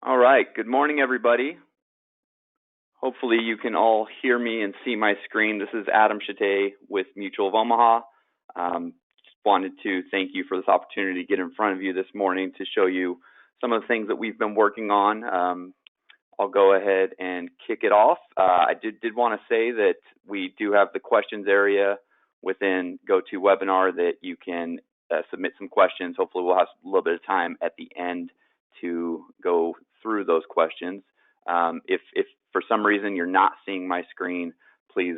All right. Good morning, everybody. Hopefully you can all hear me and see my screen. This is Adam Schitea with Mutual of Omaha. Just wanted to thank you for this opportunity to get in front of you this morning to show you some of the things that we've been working on. I'll go ahead and kick it off. I did want to say that we do have the questions area within GoToWebinar that you can submit some questions. Hopefully we'll have a little bit of time at the end to go through those questions. If for some reason you're not seeing my screen, please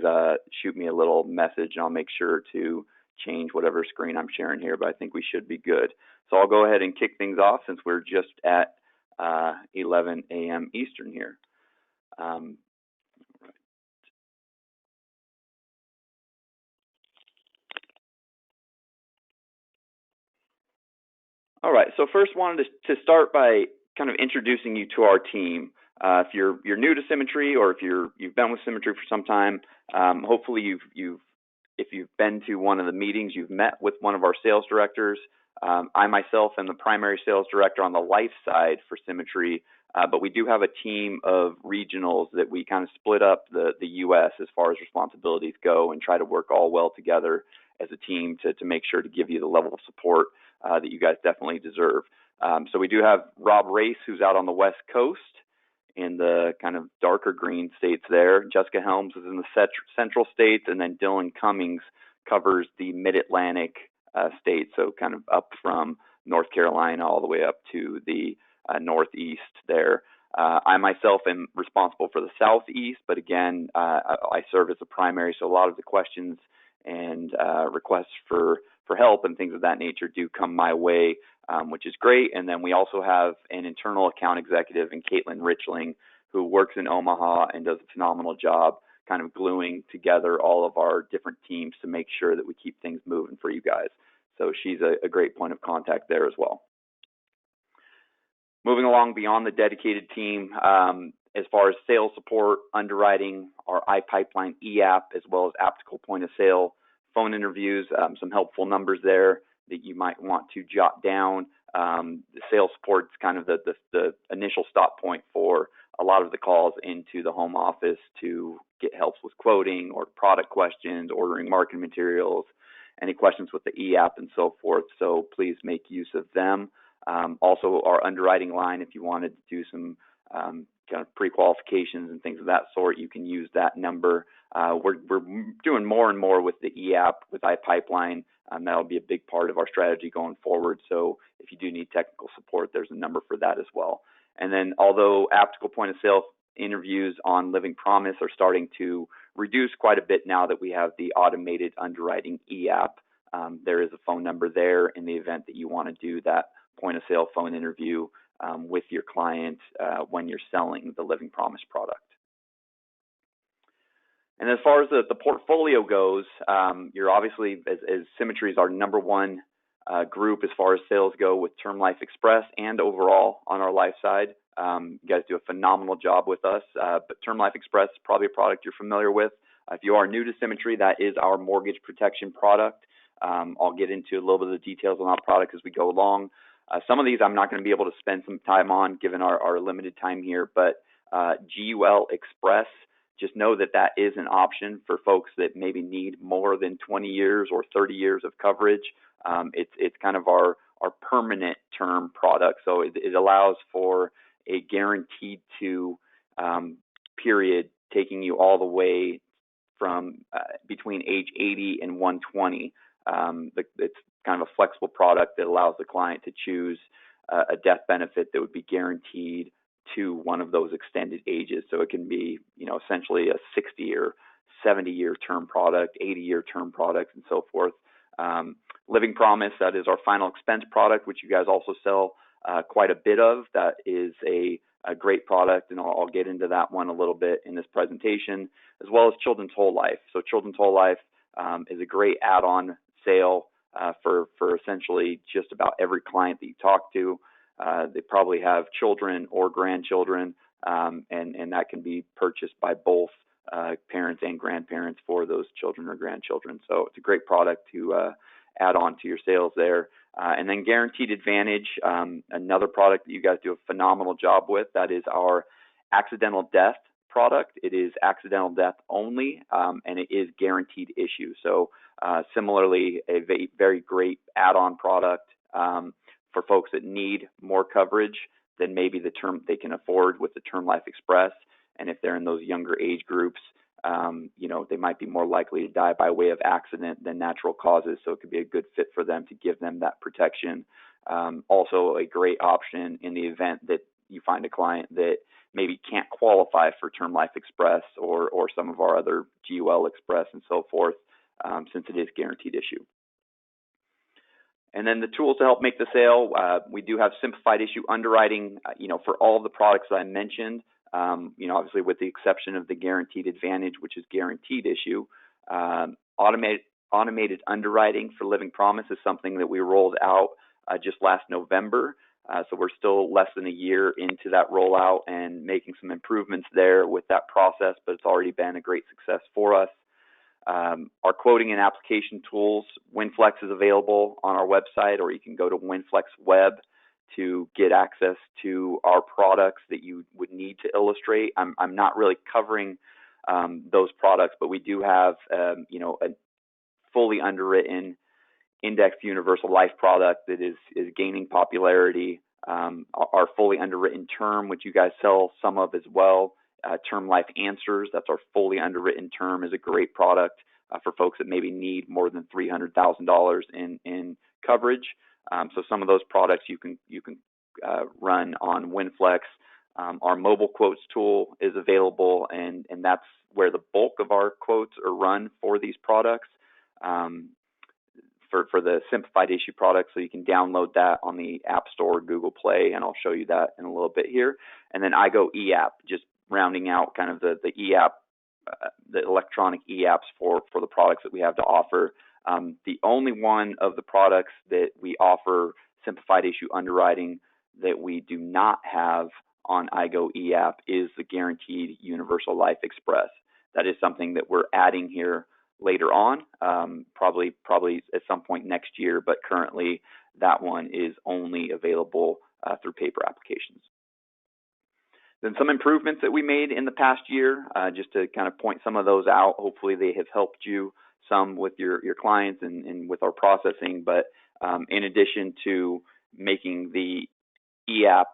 shoot me a little message and I'll make sure to change whatever screen I'm sharing here, but I think we should be good. So I'll go ahead and kick things off since we're just at 11 a.m. Eastern here. All right, so first wanted to start by kind of introducing you to our team. If you're new to Symmetry, or if you've been with Symmetry for some time, hopefully if you've been to one of the meetings, you've met with one of our sales directors. I myself am the primary sales director on the life side for Symmetry, but we do have a team of regionals that we kind of split up the U.S. as far as responsibilities go and try to work all well together as a team to make sure to give you the level of support that you guys definitely deserve. So we do have Rob Race, who's out on the West Coast in the kind of darker green states there. Jessica Helms is in the central states, and then Dylan Cummings covers the mid-Atlantic states, so kind of up from North Carolina all the way up to the northeast there. I myself am responsible for the southeast, but again, I serve as a primary, so a lot of the questions and requests for help and things of that nature do come my way, which is great. And then we also have an internal account executive in Caitlin Richling, who works in Omaha and does a phenomenal job kind of gluing together all of our different teams to make sure that we keep things moving for you guys. So she's a great point of contact there as well. Moving along beyond the dedicated team, as far as sales support, underwriting, our iPipeline e-app, as well as Aptical point of sale, phone interviews, some helpful numbers there that you might want to jot down. The sales support is kind of the initial stop point for a lot of the calls into the home office to get help with quoting or product questions, ordering marketing materials, any questions with the e-app and so forth. So please make use of them. Also, our underwriting line, if you wanted to do some kind of pre-qualifications and things of that sort, you can use that number. We're doing more and more with the e-app, with iPipeline. That'll be a big part of our strategy going forward. So if you do need technical support, there's a number for that as well. And then although Aptical point of sale interviews on Living Promise are starting to reduce quite a bit now that we have the automated underwriting e-app, there is a phone number there in the event that you want to do that point of sale phone interview with your client when you're selling the Living Promise product. And as far as the portfolio goes, you're obviously, as Symmetry is our number one group as far as sales go with Term Life Express and overall on our life side. You guys do a phenomenal job with us, but Term Life Express is probably a product you're familiar with. If you are new to Symmetry, that is our mortgage protection product. I'll get into a little bit of the details on that product as we go along. Some of these I'm not going to be able to spend some time on given our limited time here, but GUL Express, just know that that is an option for folks that maybe need more than 20 years or 30 years of coverage. It's kind of our permanent term product, so it allows for a guaranteed to period taking you all the way from between age 80 and 120. It's kind of a flexible product that allows the client to choose a death benefit that would be guaranteed to one of those extended ages. So it can be, essentially a 60 or 70-year term product, 80-year term product, and so forth. Living Promise, that is our final expense product, which you guys also sell quite a bit of. That is a great product, and I'll get into that one a little bit in this presentation, as well as Children's Whole Life. So Children's Whole Life is a great add-on sale for essentially just about every client that you talk to. They probably have children or grandchildren, and that can be purchased by both parents and grandparents for those children or grandchildren. So it's a great product to add on to your sales there. And then Guaranteed Advantage, another product that you guys do a phenomenal job with. That is our accidental death product. It is accidental death only, and it is guaranteed issue. So similarly, a very great add-on product for folks that need more coverage than maybe the term they can afford with the Term Life Express. And if they're in those younger age groups, they might be more likely to die by way of accident than natural causes. So it could be a good fit for them to give them that protection. Also a great option in the event that you find a client that maybe can't qualify for Term Life Express or some of our other GUL Express and so forth, since it is guaranteed issue. And then the tools to help make the sale, we do have simplified issue underwriting, for all of the products that I mentioned. Obviously with the exception of the Guaranteed Advantage, which is guaranteed issue. Automated underwriting for Living Promise is something that we rolled out just last November. So we're still less than a year into that rollout and making some improvements there with that process, but it's already been a great success for us. Our quoting and application tools, WinFlex is available on our website, or you can go to WinFlex Web to get access to our products that you would need to illustrate. I'm not really covering those products, but we do have a fully underwritten indexed universal life product that is gaining popularity. Our fully underwritten term, which you guys sell some of as well. Term Life Answers, that's our fully underwritten term, is a great product for folks that maybe need more than $300,000 in coverage. So some of those products you can run on WinFlex. Our mobile quotes tool is available, and that's where the bulk of our quotes are run for these products. For the simplified issue products, so you can download that on the App Store, Google Play, and I'll show you that in a little bit here. And then iGo eApp, just rounding out kind of the eApp, the electronic eApps for the products that we have to offer. The only one of the products that we offer simplified issue underwriting that we do not have on iGo eApp is the Guaranteed Universal Life Express. That is something that we're adding here later on, probably at some point next year, but currently that one is only available through paper applications. Then some improvements that we made in the past year, just to kind of point some of those out. Hopefully they have helped you some with your clients and with our processing. But in addition to making the eApp,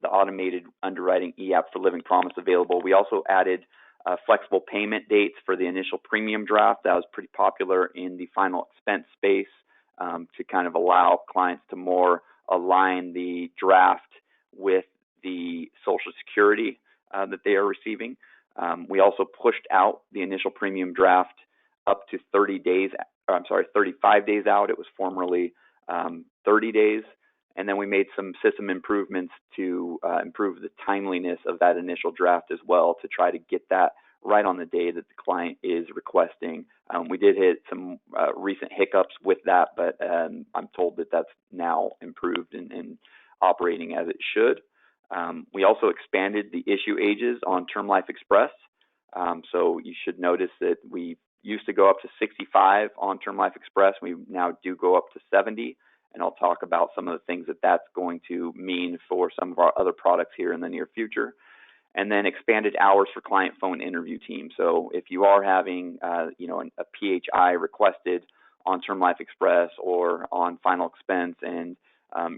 the automated underwriting eApp for Living Promise available, we also added flexible payment dates for the initial premium draft. That was pretty popular in the final expense space, to kind of allow clients to more align the draft with the Social Security that they are receiving. We also pushed out the initial premium draft up to 35 days out. It was formerly 30 days. And then we made some system improvements to improve the timeliness of that initial draft as well, to try to get that right on the day that the client is requesting. We did hit some recent hiccups with that, but I'm told that that's now improved and operating as it should. We also expanded the issue ages on Term Life Express. So you should notice that we used to go up to 65 on Term Life Express. We now do go up to 70. And I'll talk about some of the things that that's going to mean for some of our other products here in the near future. And then expanded hours for client phone interview team. So if you are having, a PHI requested on Term Life Express or on Final Expense, and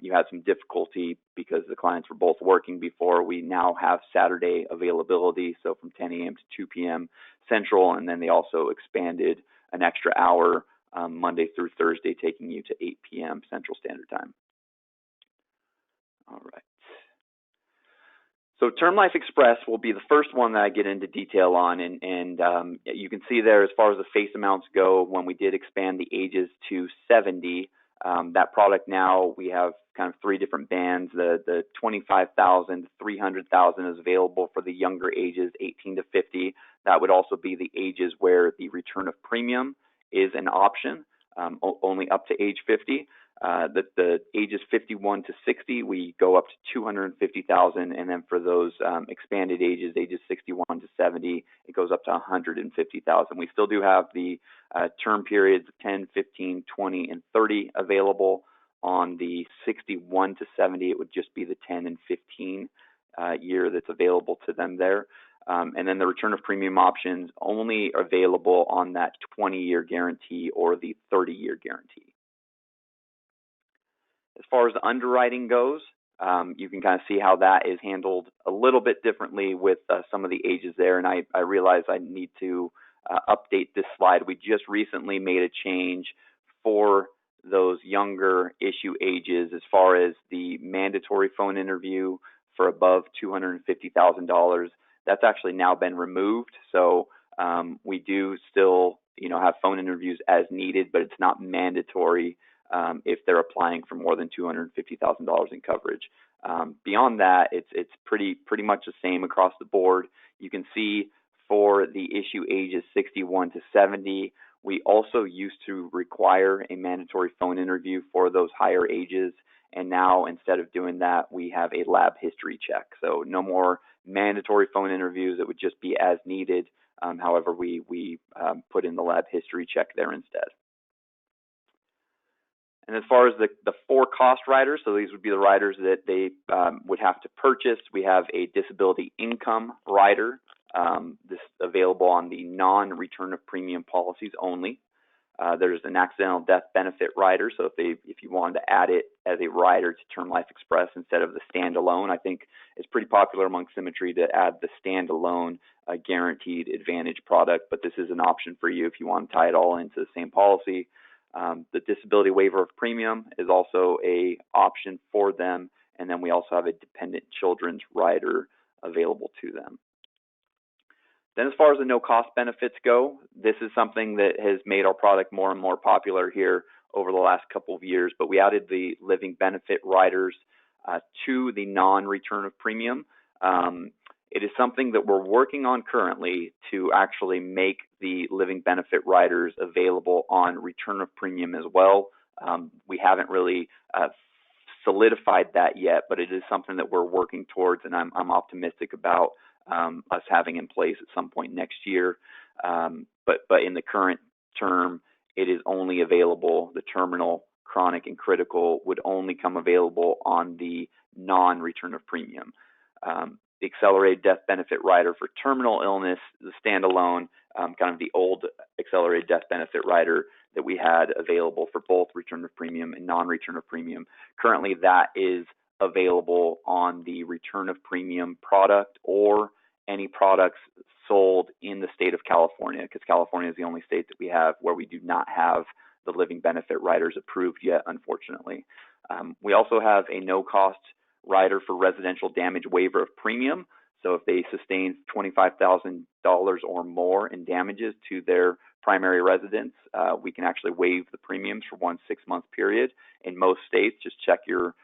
you had some difficulty because the clients were both working before, we now have Saturday availability, so from 10 a.m. to 2 p.m. Central, and then they also expanded an extra hour Monday through Thursday, taking you to 8 p.m. Central Standard Time. All right. So Term Life Express will be the first one that I get into detail on, and you can see there as far as the face amounts go, when we did expand the ages to 70, that product now we have kind of three different bands. The 25,000, 300,000 is available for the younger ages, 18 to 50. That would also be the ages where the return of premium is an option, only up to age 50. The ages 51 to 60, we go up to 250,000, and then for those expanded ages 61 to 70, it goes up to 150,000. We still do have the term periods 10, 15, 20, and 30 available On the 61 to 70, it would just be the 10 and 15 year that's available to them there. And then the return of premium options only available on that 20-year guarantee or the 30-year guarantee. As far as the underwriting goes, you can kind of see how that is handled a little bit differently with some of the ages there. And I realize I need to update this slide. We just recently made a change for those younger issue ages as far as the mandatory phone interview for above $250,000. That's actually now been removed. So we do still, have phone interviews as needed, but it's not mandatory if they're applying for more than $250,000 in coverage. Beyond that, it's pretty much the same across the board. You can see for the issue ages 61 to 70, we also used to require a mandatory phone interview for those higher ages. And now, instead of doing that, we have a lab history check. So no more mandatory phone interviews. It would just be as needed. However, we put in the lab history check there instead. And as far as the four cost riders, so these would be the riders that they would have to purchase. We have a disability income rider. This is available on the non-return of premium policies only. There's an accidental death benefit rider. So if you wanted to add it as a rider to Term Life Express instead of the standalone, I think it's pretty popular among Symmetry to add the standalone guaranteed advantage product. But this is an option for you if you want to tie it all into the same policy. The disability waiver of premium is also a option for them. And then we also have a dependent children's rider available to them. Then as far as the no-cost benefits go, this is something that has made our product more and more popular here over the last couple of years, but we added the living benefit riders to the non-return of premium. It is something that we're working on currently to actually make the living benefit riders available on return of premium as well. We haven't really solidified that yet, but it is something that we're working towards, and I'm optimistic about us having in place at some point next year. But in the current term, it is only available, the terminal, chronic, and critical would only come available on the non-return of premium. The accelerated death benefit rider for terminal illness, the standalone, kind of the old accelerated death benefit rider that we had available for both return of premium and non-return of premium. Currently, that is available on the return of premium product or any products sold in the state of California, because California is the only state that we have where we do not have the living benefit riders approved yet, unfortunately. We also have a no-cost rider for residential damage waiver of premium. So if they sustain $25,000 or more in damages to their primary residence, we can actually waive the premiums for 1 6-month period. In most states, just check your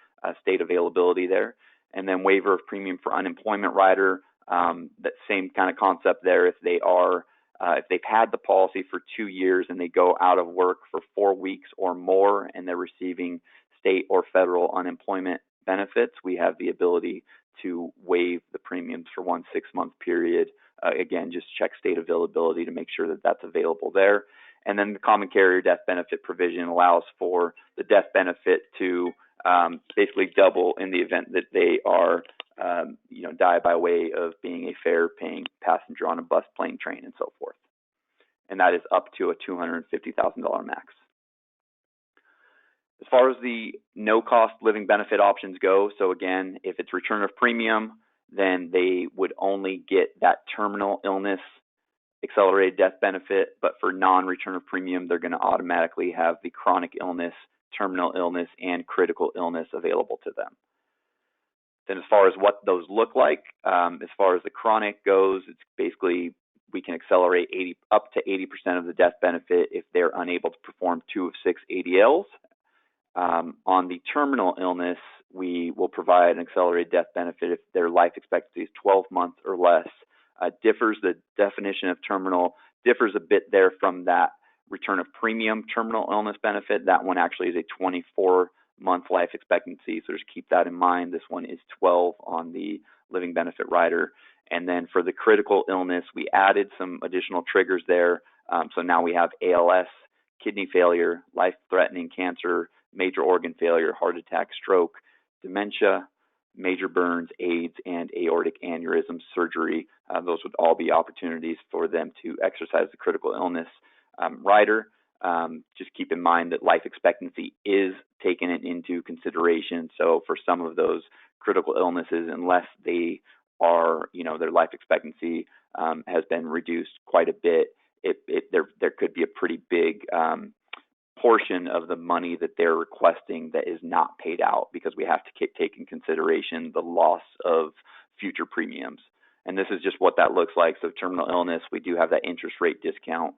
state availability there. And then waiver of premium for unemployment rider, that same kind of concept there. If they've had the policy for 2 years and they go out of work for 4 weeks or more and they're receiving state or federal unemployment benefits, we have the ability to waive the premiums for 1 6-month period. Again, just check state availability to make sure that that's available there. And then the common carrier death benefit provision allows for the death benefit to basically double in the event that they are, die by way of being a fare-paying passenger on a bus, plane, train, and so forth. And that is up to a $250,000 max. As far as the no-cost living benefit options go, so again, if it's return of premium, then they would only get that terminal illness accelerated death benefit, but for non-return of premium, they're going to automatically have the chronic illness, terminal illness, and critical illness available to them. Then as far as what those look like, as far as the chronic goes, it's basically we can accelerate up to 80% of the death benefit if they're unable to perform 2 of 6 ADLs. On the terminal illness, we will provide an accelerated death benefit if their life expectancy is 12 months or less. The definition of terminal differs a bit there from that return of premium terminal illness benefit. That one actually is a 24-month life expectancy, so just keep that in mind. This one is 12 on the living benefit rider. And then for the critical illness, we added some additional triggers there. So now we have ALS, kidney failure, life-threatening cancer, major organ failure, heart attack, stroke, dementia, major burns, AIDS, and aortic aneurysm surgery. Those would all be opportunities for them to exercise the critical illness rider. Just keep in mind that life expectancy is taken into consideration. So for some of those critical illnesses, unless they are, their life expectancy has been reduced quite a bit, there could be a pretty big portion of the money that they're requesting that is not paid out, because we have to take in consideration the loss of future premiums. And this is just what that looks like. So terminal illness, we do have that interest rate discount.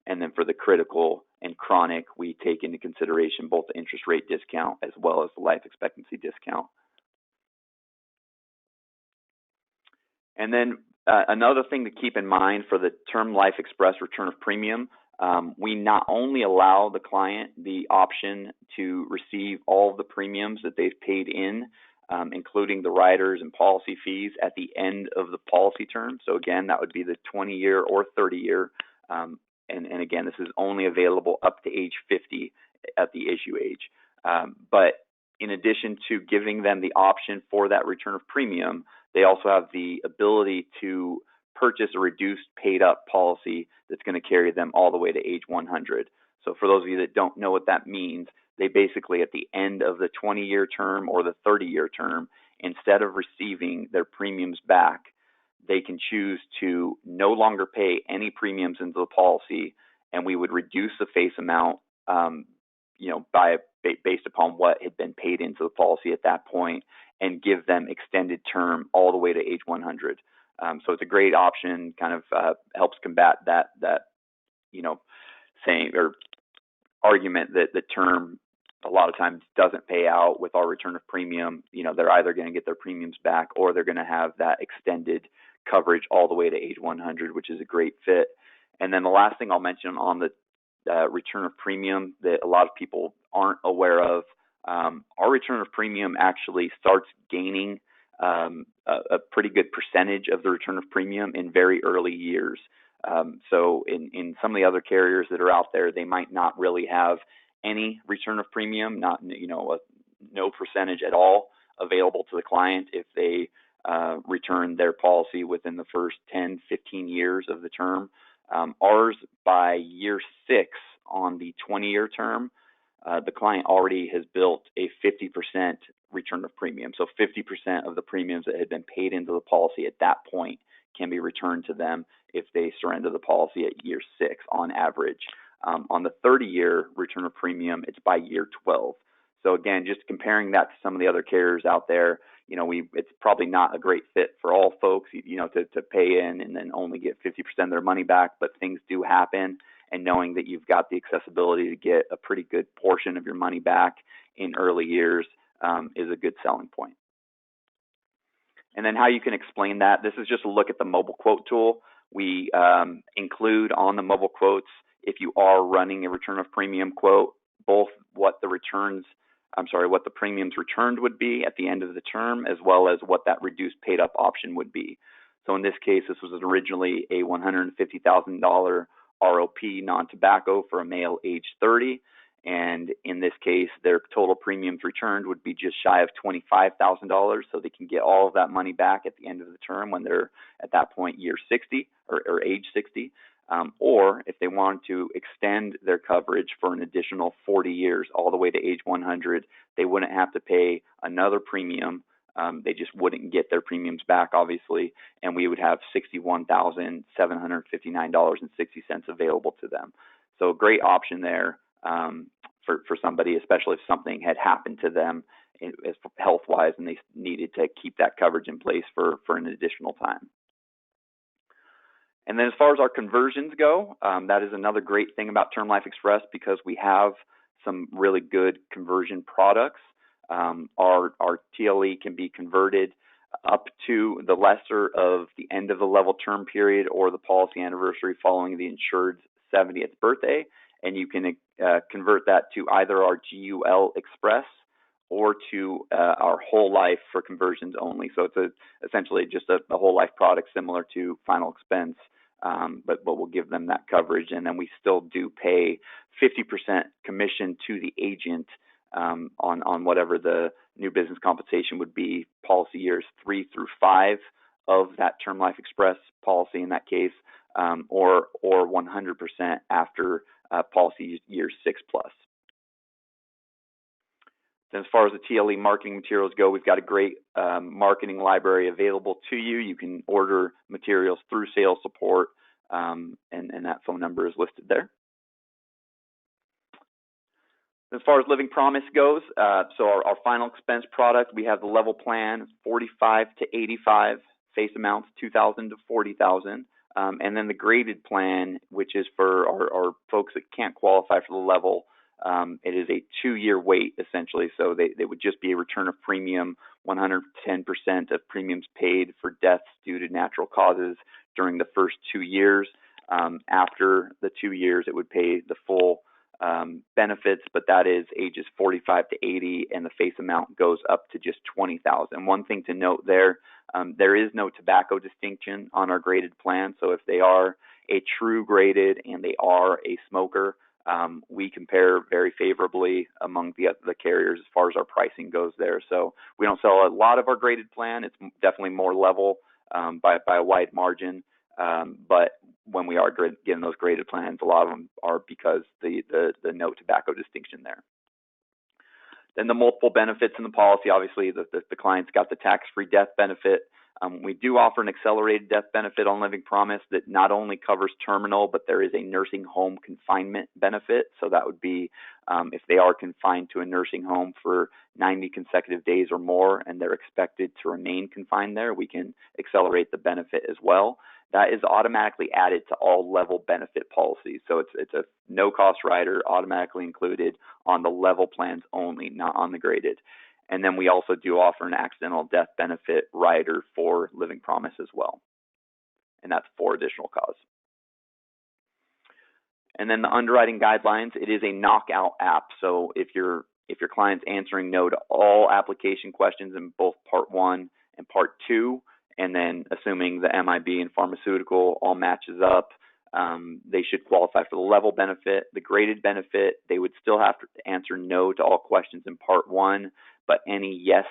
And then for the critical and chronic, we take into consideration both the interest rate discount as well as the life expectancy discount. And then another thing to keep in mind for the Term Life Express return of premium, we not only allow the client the option to receive all of the premiums that they've paid in, including the riders and policy fees at the end of the policy term. So again, that would be the 20-year or 30-year. And again, this is only available up to age 50 at the issue age. But in addition to giving them the option for that return of premium, they also have the ability to purchase a reduced paid up policy that's going to carry them all the way to age 100. So for those of you that don't know what that means, they basically at the end of the 20-year term or the 30-year term, instead of receiving their premiums back, they can choose to no longer pay any premiums into the policy, and we would reduce the face amount, based upon what had been paid into the policy at that point, and give them extended term all the way to age 100. So it's a great option, kind of helps combat that saying or argument that the term a lot of times doesn't pay out. With our return of premium, they're either going to get their premiums back or they're going to have that extended coverage all the way to age 100, which is a great fit. And then the last thing I'll mention on the return of premium that a lot of people aren't aware of, our return of premium actually starts gaining a pretty good percentage of the return of premium in very early years. So in some of the other carriers that are out there, they might not really have any return of premium, no percentage at all available to the client if they return their policy within the first 10, 15 years of the term. Ours, by year 6 on the 20-year term, the client already has built a 50% return of premium. So 50% of the premiums that had been paid into the policy at that point can be returned to them if they surrender the policy at year 6 on average. On the 30-year return of premium, it's by year 12. So again, just comparing that to some of the other carriers out there, it's probably not a great fit for all folks, to pay in and then only get 50% of their money back, but things do happen. And knowing that you've got the accessibility to get a pretty good portion of your money back in early years is a good selling point. And then how you can explain that, this is just a look at the mobile quote tool. We include on the mobile quotes, if you are running a return of premium quote, both what the premiums returned would be at the end of the term, as well as what that reduced paid up option would be. So in this case, this was originally a $150,000 ROP non-tobacco for a male age 30. And in this case, their total premiums returned would be just shy of $25,000. So they can get all of that money back at the end of the term when they're at that point year 60 or age 60. Or if they wanted to extend their coverage for an additional 40 years all the way to age 100, they wouldn't have to pay another premium. They just wouldn't get their premiums back, obviously, and we would have $61,759.60 available to them. So a great option there for somebody, especially if something had happened to them health-wise and they needed to keep that coverage in place for an additional time. And then as far as our conversions go, that is another great thing about Term Life Express, because we have some really good conversion products. Our TLE can be converted up to the lesser of the end of the level term period or the policy anniversary following the insured's 70th birthday, and you can convert that to either our GUL Express or to our whole life for conversions only. So it's essentially just a whole life product similar to final expense, but we'll give them that coverage, and then we still do pay 50% commission to the agent on whatever the new business compensation would be, policy years 3 through 5 of that Term Life Express policy in that case, or 100% after policy year 6 plus. Then as far as the TLE marketing materials go, we've got a great marketing library available to you. You can order materials through sales support, and that phone number is listed there. As far as Living Promise goes, so our final expense product, we have the level plan, 45 to 85, face amounts 2,000 to 40,000, and then the graded plan, which is for our folks that can't qualify for the level. It is a 2-year wait essentially, so they would just be a return of premium, 110% of premiums paid for deaths due to natural causes during the first 2 years. After the 2 years, it would pay the full benefits, but that is ages 45 to 80, and the face amount goes up to just 20,000. One thing to note there, there is no tobacco distinction on our graded plan. So if they are a true graded and they are a smoker, we compare very favorably among the carriers as far as our pricing goes there. So we don't sell a lot of our graded plan. It's definitely more level by a wide margin. But when we are getting those graded plans, a lot of them are because the no tobacco distinction there. Then the multiple benefits in the policy, obviously the client's got the tax-free death benefit. We do offer an accelerated death benefit on Living Promise that not only covers terminal, but there is a nursing home confinement benefit. So that would be if they are confined to a nursing home for 90 consecutive days or more and they're expected to remain confined there, we can accelerate the benefit as well. That is automatically added to all level benefit policies. So it's a no-cost rider automatically included on the level plans only, not on the graded. And then we also do offer an accidental death benefit rider for Living Promise as well. And that's for additional cause. And then the underwriting guidelines, it is a knockout app. So if your client's answering no to all application questions in both Part 1 and Part 2, and then assuming the MIB and pharmaceutical all matches up, they should qualify for the level benefit. The graded benefit, they would still have to answer no to all questions in Part 1, but any yes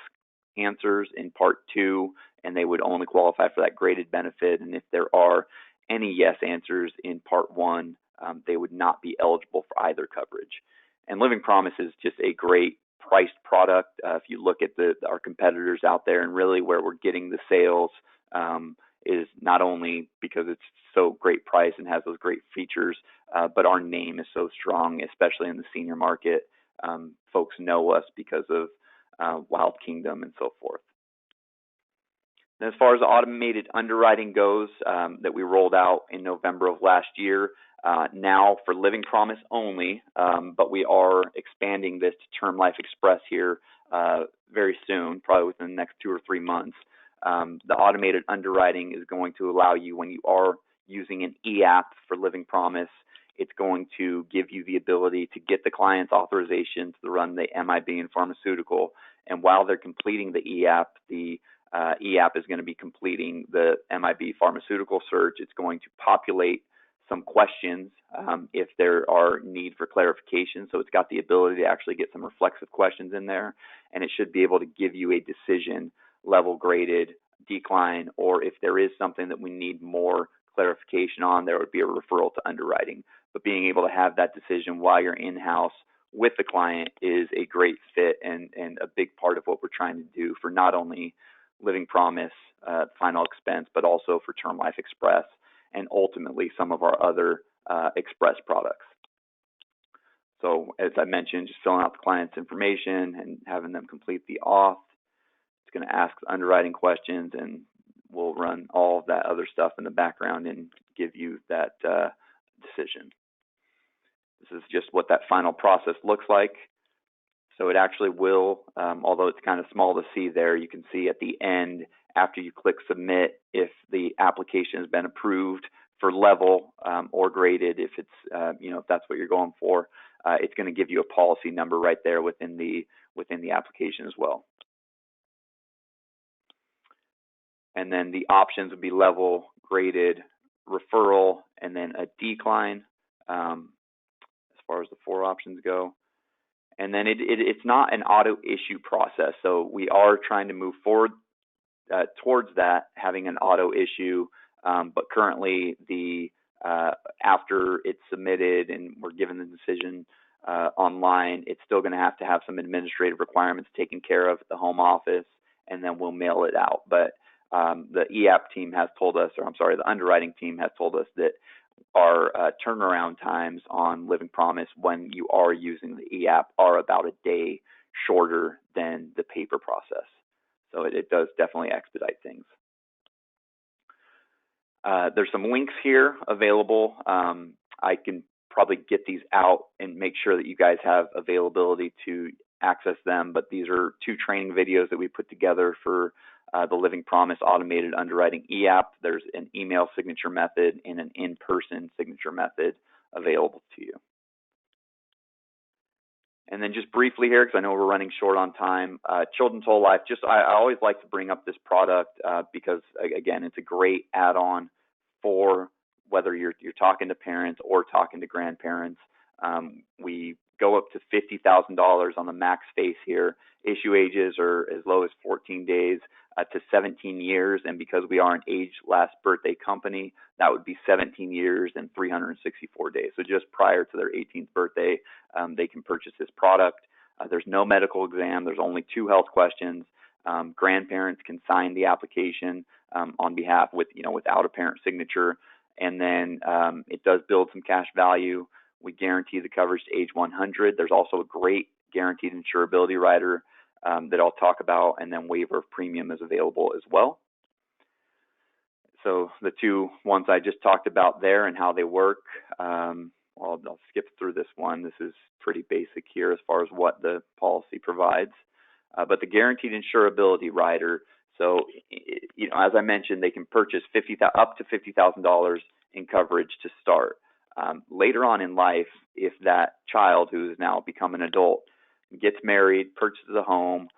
answers in Part 2, and they would only qualify for that graded benefit. And if there are any yes answers in Part 1, they would not be eligible for either coverage. And Living Promise is just a great priced product. If you look at our competitors out there, and really where we're getting the sales is not only because it's so great price and has those great features, but our name is so strong, especially in the senior market. Folks know us because of Wild Kingdom and so forth. And as far as the automated underwriting goes, that we rolled out in November of last year, now for Living Promise only, but we are expanding this to Term Life Express here very soon, probably within the next 2 or 3 months. The automated underwriting is going to allow you, when you are using an e-app for Living Promise, it's going to give you the ability to get the client's authorization to run the MIB and pharmaceutical. And while they're completing the e-app, the e-app is going to be completing the MIB pharmaceutical search. It's going to populate some questions if there are need for clarification. So it's got the ability to actually get some reflexive questions in there, and it should be able to give you a decision, level graded, decline, or if there is something that we need more clarification on, there would be a referral to underwriting. But being able to have that decision while you're in-house with the client is a great fit and a big part of what we're trying to do for not only Living Promise, final expense, but also for Term Life Express and ultimately some of our other express products. So as I mentioned, just filling out the client's information and having them complete the auth. It's going to ask underwriting questions, and we'll run all of that other stuff in the background and give you that decision. This is just what that final process looks like. So it actually will, although it's kind of small to see there, you can see at the end, after you click submit, if the application has been approved for level or graded, if it's, if that's what you're going for, it's going to give you a policy number right there within the application as well. And then the options would be level, graded, referral, and then a decline as far as the 4 options go. And then it's not an auto issue process. So we are trying to move forward towards that, having an auto issue. But currently, after it's submitted and we're given the decision online, it's still going to have some administrative requirements taken care of at the home office, and then we'll mail it out. But the EAP team has told us, or I'm sorry, the underwriting team has told us that our turnaround times on Living Promise when you are using the EAP are about a day shorter than the paper process. So it does definitely expedite things. There's some links here available. I can probably get these out and make sure that you guys have availability to access them, but these are 2 training videos that we put together for the Living Promise automated underwriting EAP. There's an email signature method and an in-person signature method available to you. And then just briefly here, because I know we're running short on time, Children's Whole Life, I always like to bring up this product because, again, it's a great add-on for whether you're talking to parents or talking to grandparents. We go up to $50,000 on the max face here. Issue ages are as low as 14 days to 17 years, and because we are an age last birthday company, that would be 17 years and 364 days. So just prior to their 18th birthday, they can purchase this product. There's no medical exam. There's only 2 health questions. Grandparents can sign the application on behalf without a parent signature, and then it does build some cash value. We guarantee the coverage to age 100. There's also a great guaranteed insurability rider that I'll talk about, and then waiver of premium is available as well. So the 2 ones I just talked about there and how they work, I'll skip through this one. This is pretty basic here as far as what the policy provides. But the guaranteed insurability rider, so as I mentioned, they can purchase up to $50,000 in coverage to start. Later on in life, if that child who has now become an adult gets married, purchases a home,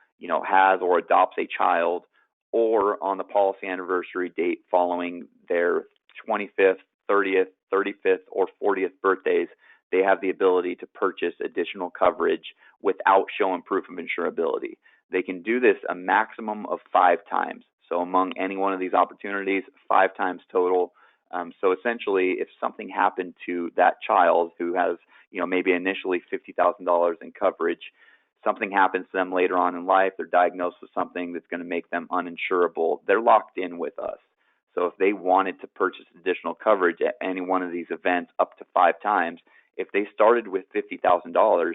has or adopts a child, or on the policy anniversary date following their 25th, 30th, 35th, or 40th birthdays, they have the ability to purchase additional coverage without showing proof of insurability. They can do this a maximum of 5 times. So among any one of these opportunities, 5 times total. So essentially, if something happened to that child who has, maybe initially $50,000 in coverage, something happens to them later on in life, they're diagnosed with something that's going to make them uninsurable, they're locked in with us. So if they wanted to purchase additional coverage at any one of these events up to 5 times, if they started with $50,000,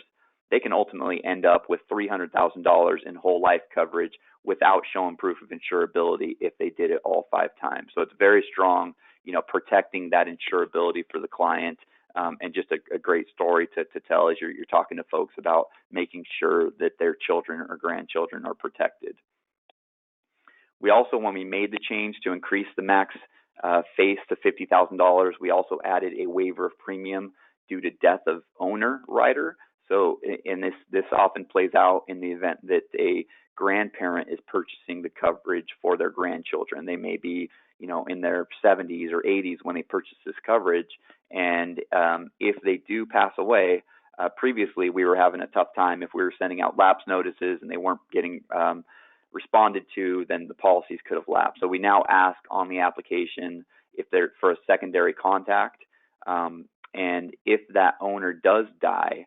they can ultimately end up with $300,000 in whole life coverage without showing proof of insurability if they did it all 5 times. So it's very strong, protecting that insurability for the client, and just a great story to tell as you're talking to folks about making sure that their children or grandchildren are protected. We also, when we made the change to increase the max face to $50,000, we also added a waiver of premium due to death of owner rider. So, and this often plays out in the event that a grandparent is purchasing the coverage for their grandchildren. They may be, in their 70s or 80s when they purchase this coverage, and if they do pass away, previously we were having a tough time if we were sending out lapse notices and they weren't getting responded to, then the policies could have lapsed. So we now ask on the application if they're for a secondary contact, and if that owner does die,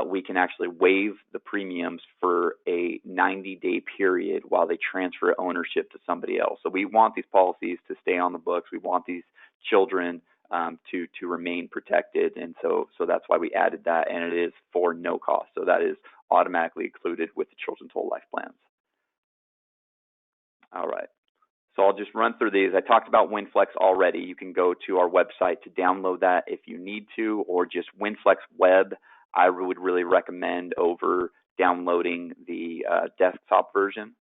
we can actually waive the premiums for a 90-day period while they transfer ownership to somebody else. So we want these policies to stay on the books. We want these children to remain protected, and so that's why we added that, and it is for no cost. So that is automatically included with the Children's Whole Life plans. All right. So I'll just run through these. I talked about WinFlex already. You can go to our website to download that if you need to, or just WinFlex Web. I would really recommend over downloading the desktop version.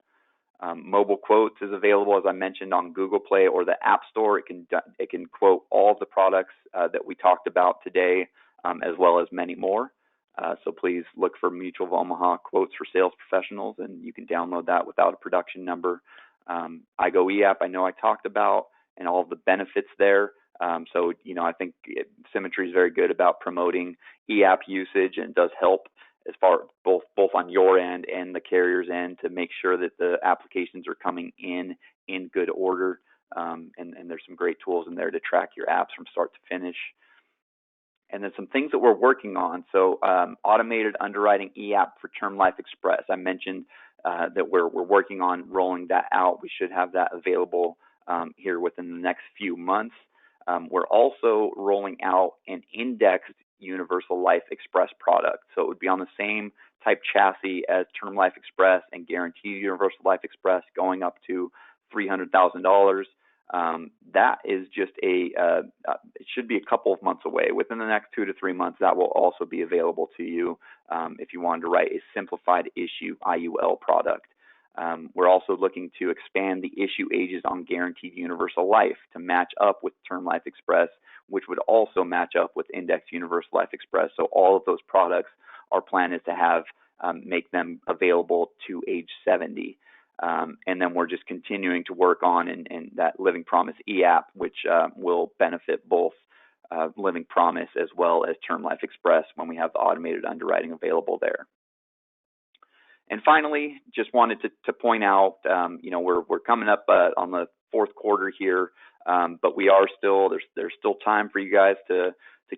Mobile Quotes is available, as I mentioned, on Google Play or the App Store. It can quote all of the products that we talked about today, as well as many more. So please look for Mutual of Omaha Quotes for Sales Professionals, and you can download that without a production number. iGo EAP, I know I talked about, and all of the benefits there. So, I think Symmetry is very good about promoting EAP usage and does help as far both on your end and the carrier's end to make sure that the applications are coming in good order. And there's some great tools in there to track your apps from start to finish. And then some things that we're working on. So automated underwriting e-app for Term Life Express. I mentioned that we're working on rolling that out. We should have that available here within the next few months. We're also rolling out an indexed Universal Life Express product. So it would be on the same type chassis as Term Life Express and Guaranteed Universal Life Express, going up to $300,000. That is just it should be a couple of months away. Within the next 2 to 3 months, that will also be available to you if you wanted to write a simplified issue IUL product. We're also looking to expand the issue ages on Guaranteed Universal Life to match up with Term Life Express, which would also match up with Indexed Universal Life Express. So all of those products, our plan is to have make them available to age 70. And then we're just continuing to work on and that Living Promise e-app, which will benefit both Living Promise as well as Term Life Express when we have the automated underwriting available there. And finally, just wanted to point out, we're coming up on the fourth quarter here, but we are still there's still time for you guys to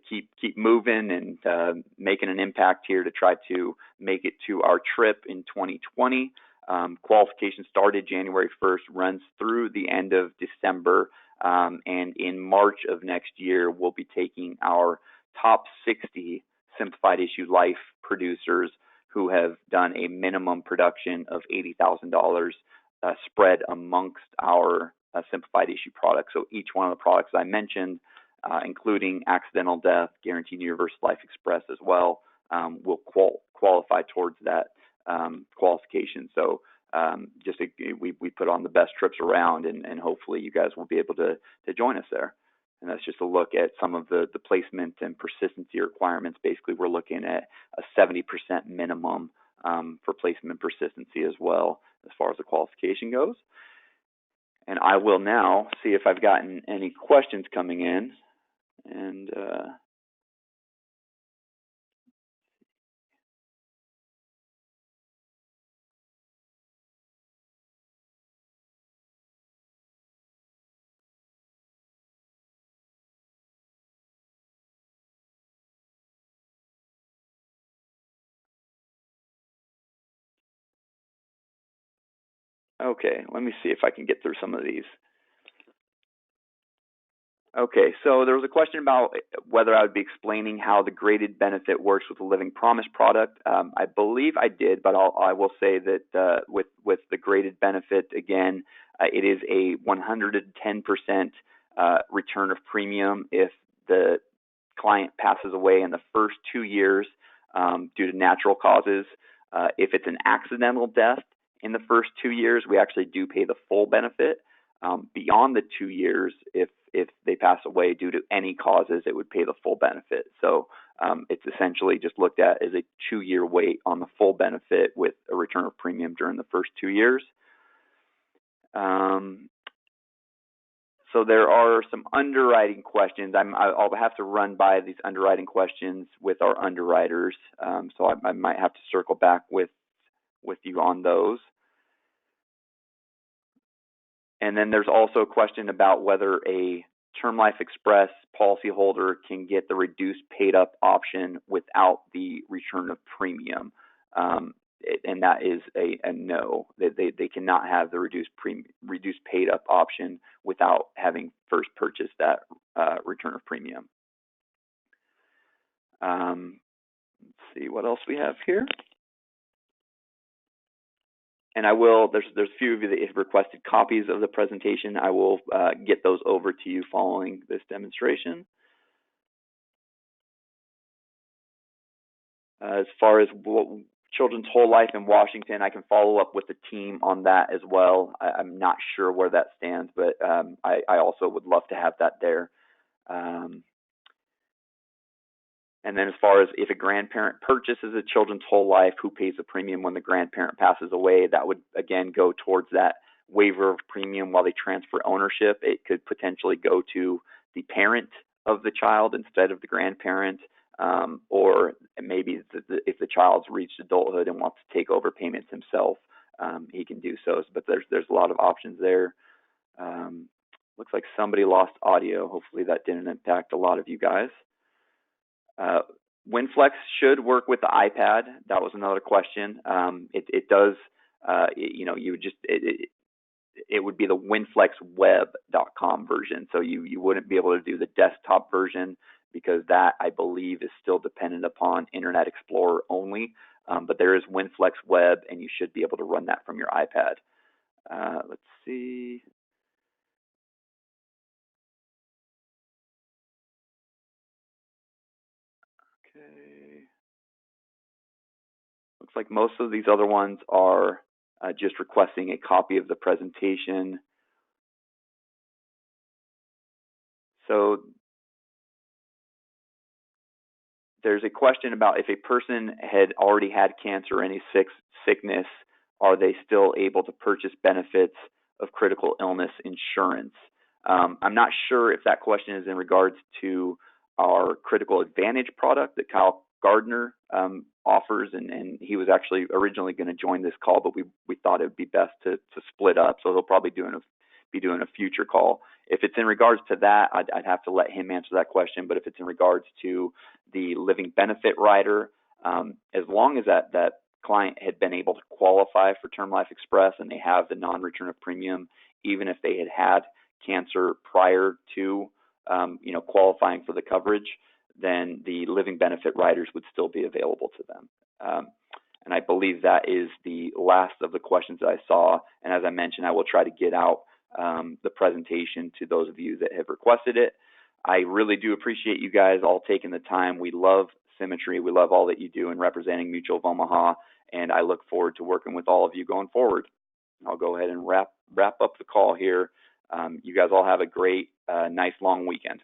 keep moving and making an impact here to try to make it to our trip in 2020. Qualification started January 1st, runs through the end of December, and in March of next year, we'll be taking our top 60 simplified issue life producers who have done a minimum production of $80,000 spread amongst our simplified issue products. So each one of the products I mentioned, including accidental death, Guaranteed Universal Life Express as well, will qualify towards that qualification. So we put on the best trips around, and hopefully you guys will be able to join us there. And that's just a look at some of the placement and persistency requirements. Basically, we're looking at a 70% minimum for placement and persistency as well, as far as the qualification goes. And I will now see if I've gotten any questions coming in. And okay, let me see if I can get through some of these. Okay, so there was a question about whether I would be explaining how the graded benefit works with the Living Promise product. I believe I did, but I will say that with the graded benefit, again, it is a 110% return of premium if the client passes away in the first 2 years due to natural causes. If it's an accidental death in the first 2 years, we actually do pay the full benefit. Beyond the 2 years, if they pass away due to any causes, it would pay the full benefit. So it's essentially just looked at as a 2-year wait on the full benefit with a return of premium during the first 2 years. So there are some underwriting questions. I'll have to run by these underwriting questions with our underwriters. So I might have to circle back with you on those. And then there's also a question about whether a Term Life Express policyholder can get the reduced paid up option without the return of premium. And that is a no. They cannot have the reduced paid up option without having first purchased that return of premium. Let's see what else we have here. And I will, there's a few of you that have requested copies of the presentation. I will get those over to you following this demonstration. As far as Children's Whole Life in Washington, I can follow up with the team on that as well. I'm not sure where that stands, but I also would love to have that there. And then as far as if a grandparent purchases a Children's Whole Life, who pays the premium when the grandparent passes away, that would, again, go towards that waiver of premium while they transfer ownership. It could potentially go to the parent of the child instead of the grandparent. or maybe if the child's reached adulthood and wants to take over payments himself, he can do so. But there's a lot of options there. Um, looks like somebody lost audio. Hopefully that didn't impact a lot of you guys. WinFlex should work with the iPad. That was another question. It does. You would just it would be the winflexweb.com version. So you wouldn't be able to do the desktop version because that, I believe, is still dependent upon Internet Explorer only. But there is WinFlex Web, and you should be able to run that from your iPad. Let's see. Okay. Looks like most of these other ones are just requesting a copy of the presentation. So there's a question about if a person had already had cancer or any sickness, are they still able to purchase benefits of critical illness insurance? I'm not sure if that question is in regards to our Critical Advantage product that Kyle Gardner offers, and he was actually originally going to join this call, but we thought it would be best to split up, so he'll probably be doing a future call. If it's in regards to that, I'd have to let him answer that question, but if it's in regards to the living benefit rider, as long as that client had been able to qualify for Term Life Express and they have the non-return of premium, even if they had cancer prior to qualifying for the coverage, then the living benefit riders would still be available to them. And I believe that is the last of the questions that I saw. And as I mentioned, I will try to get out the presentation to those of you that have requested it. I really do appreciate you guys all taking the time. We love Symmetry. We love all that you do in representing Mutual of Omaha, and I look forward to working with all of you going forward. I'll go ahead and wrap up the call here. You guys all have a great, nice long weekend.